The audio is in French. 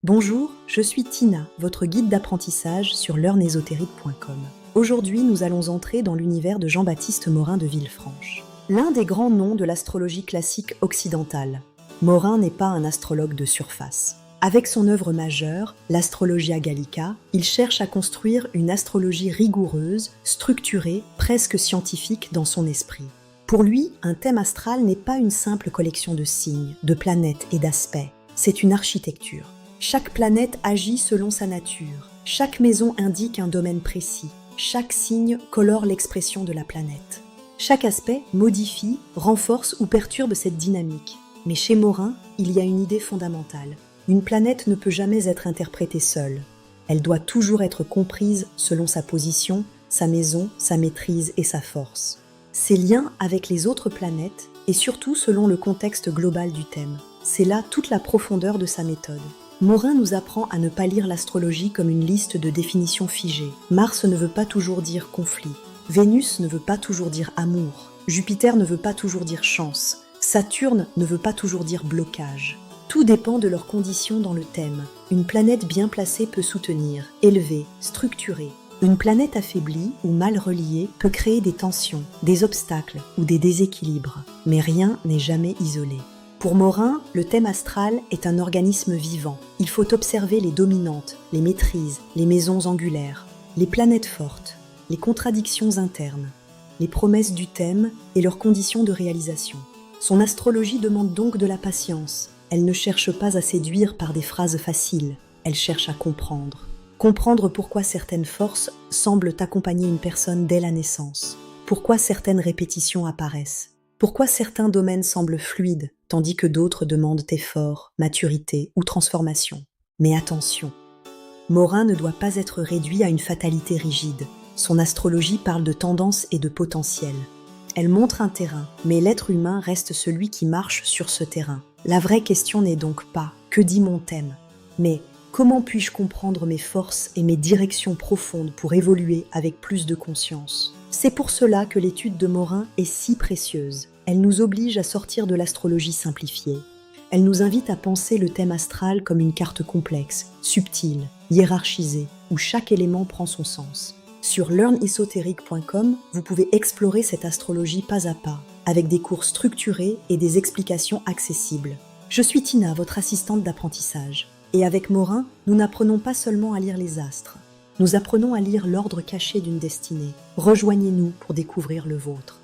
Bonjour, je suis Tina, votre guide d'apprentissage sur learnesotérique.com. Aujourd'hui, nous allons entrer dans l'univers de Jean-Baptiste Morin de Villefranche, l'un des grands noms de l'astrologie classique occidentale. Morin n'est pas un astrologue de surface. Avec son œuvre majeure, l'Astrologia Gallica, il cherche à construire une astrologie rigoureuse, structurée, presque scientifique dans son esprit. Pour lui, un thème astral n'est pas une simple collection de signes, de planètes et d'aspects, c'est une architecture. Chaque planète agit selon sa nature, chaque maison indique un domaine précis, chaque signe colore l'expression de la planète. Chaque aspect modifie, renforce ou perturbe cette dynamique. Mais chez Morin, il y a une idée fondamentale. Une planète ne peut jamais être interprétée seule. Elle doit toujours être comprise selon sa position, sa maison, sa maîtrise et sa force. Ses liens avec les autres planètes et surtout selon le contexte global du thème. C'est là toute la profondeur de sa méthode. Morin nous apprend à ne pas lire l'astrologie comme une liste de définitions figées. Mars ne veut pas toujours dire conflit. Vénus ne veut pas toujours dire amour. Jupiter ne veut pas toujours dire chance. Saturne ne veut pas toujours dire blocage. Tout dépend de leurs conditions dans le thème. Une planète bien placée peut soutenir, élever, structurer. Une planète affaiblie ou mal reliée peut créer des tensions, des obstacles ou des déséquilibres. Mais rien n'est jamais isolé. Pour Morin, le thème astral est un organisme vivant. Il faut observer les dominantes, les maîtrises, les maisons angulaires, les planètes fortes, les contradictions internes, les promesses du thème et leurs conditions de réalisation. Son astrologie demande donc de la patience. Elle ne cherche pas à séduire par des phrases faciles, elle cherche à comprendre. Comprendre pourquoi certaines forces semblent accompagner une personne dès la naissance, pourquoi certaines répétitions apparaissent. Pourquoi certains domaines semblent fluides, tandis que d'autres demandent effort, maturité ou transformation. Mais attention, Morin ne doit pas être réduit à une fatalité rigide. Son astrologie parle de tendance et de potentiel. Elle montre un terrain, mais l'être humain reste celui qui marche sur ce terrain. La vraie question n'est donc pas « que dit mon thème ?», mais « comment puis-je comprendre mes forces et mes directions profondes pour évoluer avec plus de conscience ?» C'est pour cela que l'étude de Morin est si précieuse. Elle nous oblige à sortir de l'astrologie simplifiée. Elle nous invite à penser le thème astral comme une carte complexe, subtile, hiérarchisée, où chaque élément prend son sens. Sur learnesotérique.com, vous pouvez explorer cette astrologie pas à pas, avec des cours structurés et des explications accessibles. Je suis Tina, votre assistante d'apprentissage. Et avec Morin, nous n'apprenons pas seulement à lire les astres. Nous apprenons à lire l'ordre caché d'une destinée. Rejoignez-nous pour découvrir le vôtre.